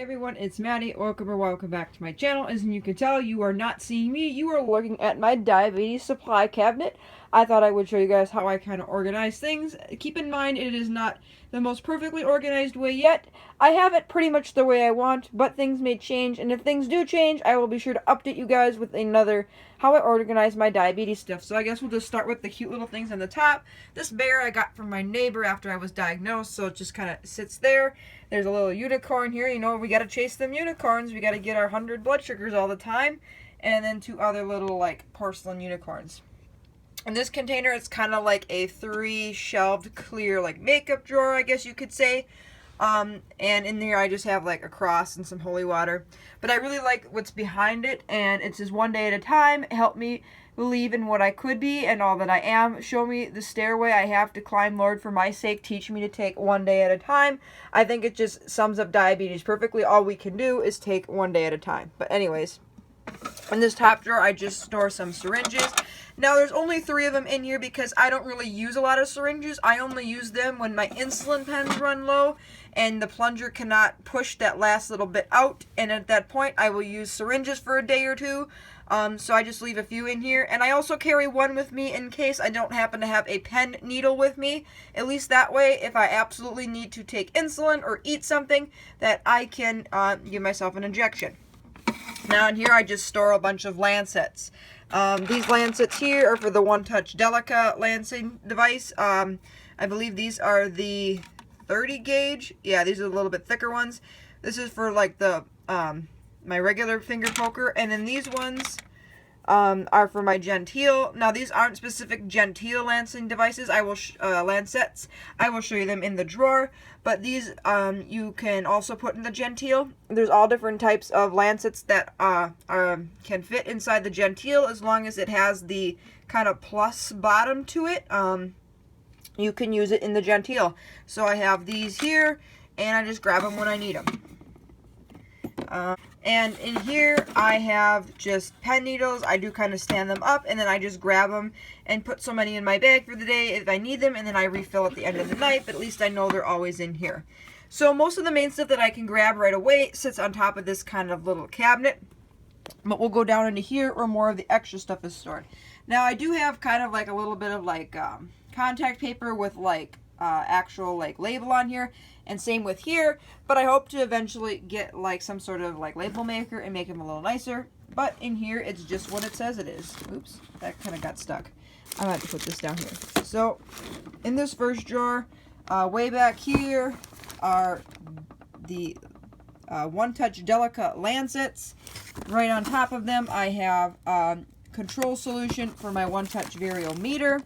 everyone, it's Maddie. Welcome or welcome back to my channel. As you can tell, you are not seeing me. You are looking at my diabetes supply cabinet. I thought I would show you guys how I kind of organize things. Keep in mind, it is not the most perfectly organized way yet. I have it pretty much the way I want, but things may change. And if things do change, I will be sure to update you guys with another how I organize my diabetes stuff. So I guess we'll just start with the cute little things on the top. This bear I got from my neighbor after I was diagnosed, so it just kind of sits there. There's a little unicorn here. You know, we got to chase them unicorns. We got to get our 100 blood sugars all the time. And then two other little, like, porcelain unicorns. In this container, it's kind of like a 3-shelved clear, like, makeup drawer, I guess you could say. And in there, I just have, like, a cross and some holy water. But I really like what's behind it, and it says one day at a time. Help me believe in what I could be and all that I am. Show me the stairway I have to climb, Lord, for my sake. Teach me to take one day at a time. I think it just sums up diabetes perfectly. All we can do is take one day at a time. But anyways, in this top drawer, I just store some syringes. Now, there's only 3 of them in here because I don't really use a lot of syringes. I only use them when my insulin pens run low and the plunger cannot push that last little bit out. And at that point, I will use syringes for a day or two. So I just leave a few in here. And I also carry one with me in case I don't happen to have a pen needle with me. At least that way, if I absolutely need to take insulin or eat something, that I can give myself an injection. Now in here I just store a bunch of lancets. These lancets here are for the One Touch Delica lancing device. I believe these are the 30 gauge. Yeah, these are a little bit thicker ones. This is for like the my regular finger poker, and then these ones are for my Gentile. Now these aren't specific Gentile lancing devices. I will lancets. I will show you them in the drawer. But these you can also put in the Gentile. There's all different types of lancets that can fit inside the Gentile as long as it has the kind of plus bottom to it. You can use it in the Gentile. So I have these here, and I just grab them when I need them. And in here, I have just pen needles. I do kind of stand them up, and then I just grab them and put so many in my bag for the day if I need them, and then I refill at the end of the night, but at least I know they're always in here. So most of the main stuff that I can grab right away sits on top of this kind of little cabinet, but we'll go down into here where more of the extra stuff is stored. Now, I do have kind of like a little bit of like contact paper with like actual like label on here, and same with here, but I hope to eventually get like some sort of like label maker and make them a little nicer. But in here it's just what it says it is. Oops, that kind of got stuck. I'm gonna have to put this down here. So in this first drawer, way back here are the One Touch Delica lancets. Right on top of them I have control solution for my One Touch variometer.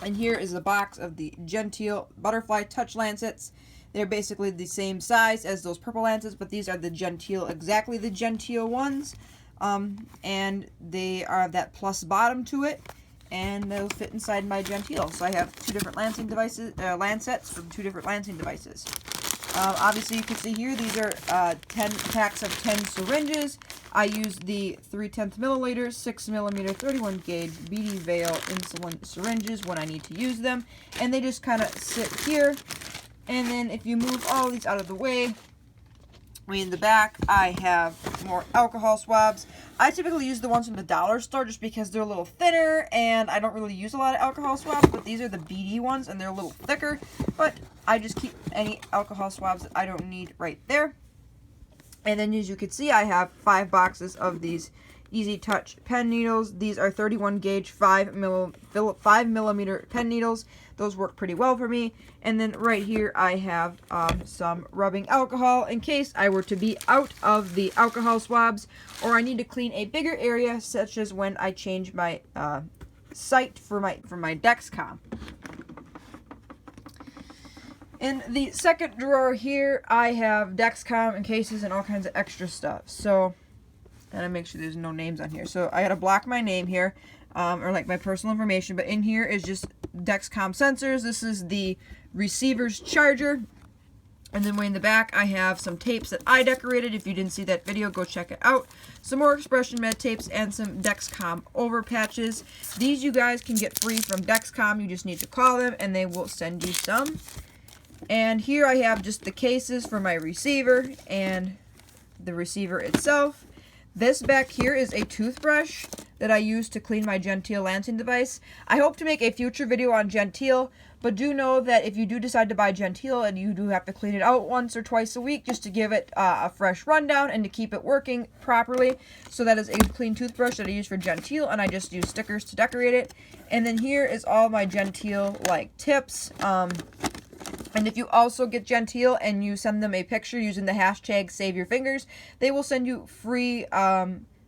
And here is the box of the Gentile Butterfly Touch Lancets. They're basically the same size as those purple lancets, but these are the Gentile, exactly the Gentile ones. And they are that plus bottom to it, and they'll fit inside my Gentile. So I have 2 different lancing devices, lancets from 2 different lancing devices. Obviously, you can see here, these are 10 packs of 10 syringes. I use the 3/10 milliliter, 6mm, 31 gauge BD Veil insulin syringes when I need to use them. And they just kind of sit here. And then if you move all these out of the way, in the back, I have more alcohol swabs. I typically use the ones from the dollar store just because they're a little thinner and I don't really use a lot of alcohol swabs, but these are the BD ones and they're a little thicker, but I just keep any alcohol swabs that I don't need right there. And then as you can see, I have 5 boxes of these Easy Touch pen needles. These are 31 gauge 5mm pen needles. Those work pretty well for me. And then right here I have some rubbing alcohol in case I were to be out of the alcohol swabs or I need to clean a bigger area, such as when I change my site for my Dexcom. In the second drawer here, I have Dexcom and cases and all kinds of extra stuff. So, and I make sure there's no names on here. So I gotta block my name here, or like my personal information. But in here is just Dexcom sensors. This is the receiver's charger. And then way in the back, I have some tapes that I decorated. If you didn't see that video, go check it out. Some more Expression Med tapes and some Dexcom over patches. These you guys can get free from Dexcom. You just need to call them and they will send you some. And here I have just the cases for my receiver and the receiver itself. This back here is a toothbrush that I use to clean my Genteel Lancing device. I hope to make a future video on Genteel, but do know that if you do decide to buy Genteel, and you do have to clean it out once or twice a week just to give it a fresh rundown and to keep it working properly. So that is a clean toothbrush that I use for Genteel, and I just use stickers to decorate it. And then here is all my Genteel like tips. And if you also get Genteel and you send them a picture using the hashtag #SaveYourFingers, they will send you free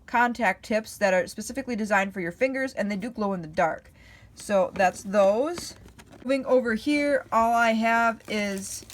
contact tips that are specifically designed for your fingers, and they do glow in the dark. So that's those. Moving over here, all I have is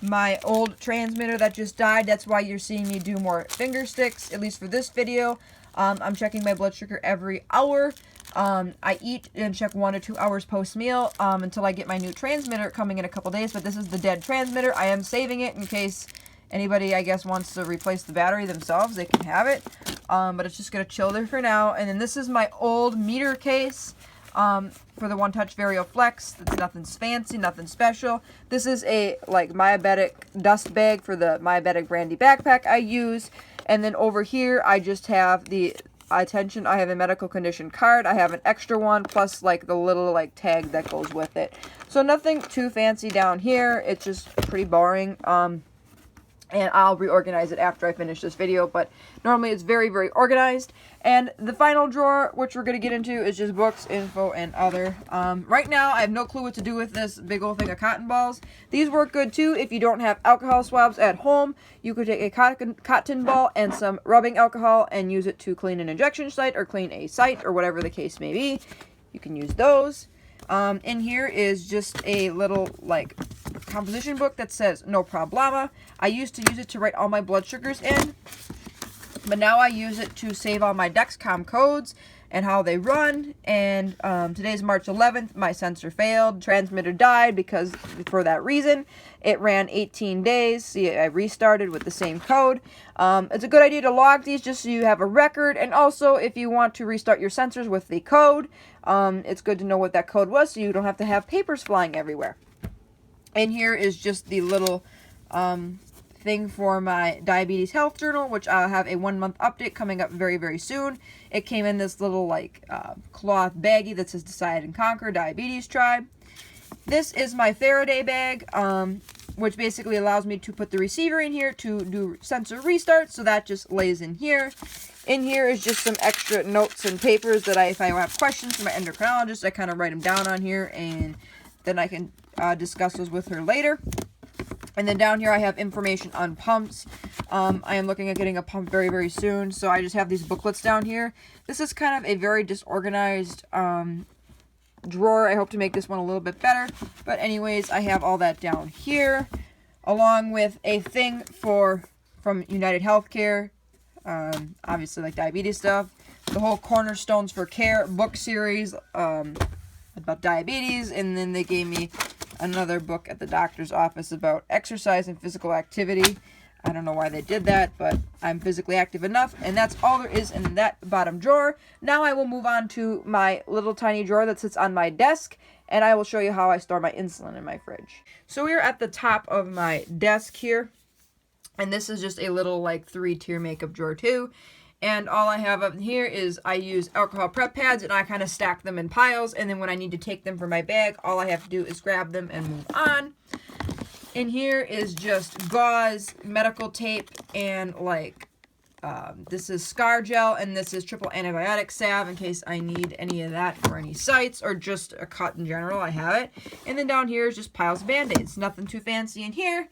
my old transmitter that just died. That's why you're seeing me do more finger sticks, at least for this video. I'm checking my blood sugar every hour. I eat and check 1 to 2 hours post-meal until I get my new transmitter coming in a couple days. But this is the dead transmitter. I am saving it in case anybody, I guess, wants to replace the battery themselves. They can have it. But it's just going to chill there for now. And then this is my old meter case for the One Touch Vario Flex. It's nothing fancy, nothing special. This is a Diabetic dust bag for the Diabetic Brandy backpack I use. And then over here, I just have the attention. I have a medical condition card. I have an extra one plus the little tag that goes with it. So nothing too fancy down here. It's just pretty boring. And I'll reorganize it after I finish this video, but normally it's very, very organized. And the final drawer, which we're going to get into, is just books, info, and other. Right now, I have no clue what to do with this big old thing of cotton balls. These work good, too, if you don't have alcohol swabs at home. You could take a cotton ball and some rubbing alcohol and use it to clean an injection site or clean a site or whatever the case may be. You can use those. In here is just a little, composition book that says no problema. I used to use it to write all my blood sugars in, but now I use it to save all my Dexcom codes and how they run. And today's March 11th. My sensor failed. Transmitter died because for that reason. It ran 18 days. See, I restarted with the same code. It's a good idea to log these just so you have a record. And also, if you want to restart your sensors with the code, it's good to know what that code was so you don't have to have papers flying everywhere. And here is just the little thing for my diabetes health journal, which I'll have a 1-month update coming up very, very soon. It came in this little cloth baggie that says Decide and Conquer Diabetes Tribe. This is my Faraday bag, which basically allows me to put the receiver in here to do sensor restarts. So that just lays in here. In here is just some extra notes and papers that if I have questions from my endocrinologist, I kind of write them down on here, and then I can discuss those with her later. And then down here I have information on pumps. I am looking at getting a pump very, very soon, so I just have these booklets down here. This is kind of a very disorganized drawer. I hope to make this one a little bit better. But anyways, I have all that down here, along with a thing from United Healthcare, obviously diabetes stuff. The whole Cornerstones for Care book series about diabetes, and then they gave me another book at the doctor's office about exercise and physical activity. I don't know why they did that, but I'm physically active enough, and that's all there is in that bottom drawer. Now I will move on to my little tiny drawer that sits on my desk, and I will show you how I store my insulin in my fridge. So we're at the top of my desk here, and this is just a little 3-tier makeup drawer too. And all I have up here is I use alcohol prep pads, and I kind of stack them in piles, and then when I need to take them for my bag, all I have to do is grab them and move on. In here is just gauze, medical tape, and this is scar gel, and this is triple antibiotic salve in case I need any of that for any sites or just a cut in general. I have it. And then down here is just piles of Band-Aids. Nothing too fancy in here.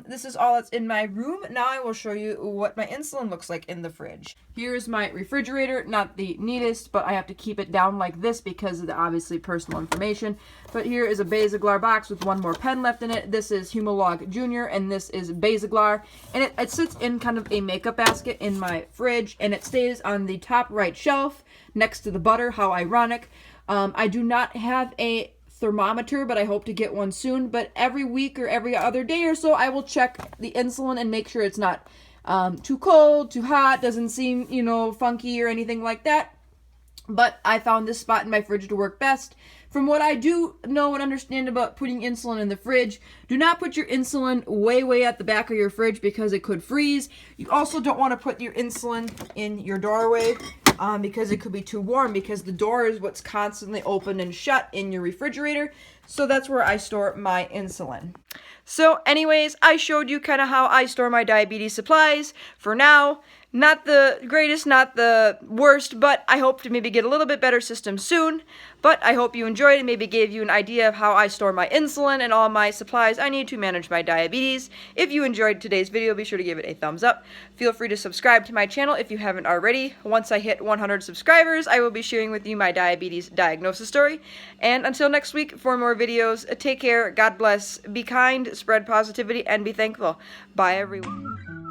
This is all that's in my room. Now I will show you what my insulin looks like in the fridge. Here's my refrigerator. Not the neatest, but I have to keep it down like this because of the obviously personal information. But here is a Basaglar box with 1 more pen left in it. This is Humalog Jr. and this is Basaglar. And it sits in kind of a makeup basket in my fridge, and it stays on the top right shelf next to the butter. How ironic. I do not have a thermometer, but I hope to get one soon. But every week or every other day or so, I will check the insulin and make sure it's not too cold, too hot, doesn't seem, funky or anything like that. But I found this spot in my fridge to work best. From what I do know and understand about putting insulin in the fridge, do not put your insulin way at the back of your fridge because it could freeze. You also don't want to put your insulin in your doorway because it could be too warm, because the door is what's constantly open and shut in your refrigerator. So that's where I store my insulin. So anyways, I showed you kind of how I store my diabetes supplies. For now, not the greatest, not the worst, but I hope to maybe get a little bit better system soon. But I hope you enjoyed and maybe gave you an idea of how I store my insulin and all my supplies I need to manage my diabetes. If you enjoyed today's video, be sure to give it a thumbs up. Feel free to subscribe to my channel if you haven't already. Once I hit 100 subscribers, I will be sharing with you my diabetes diagnosis story. And until next week, for more videos, take care, God bless, be kind, spread positivity, and be thankful. Bye, everyone.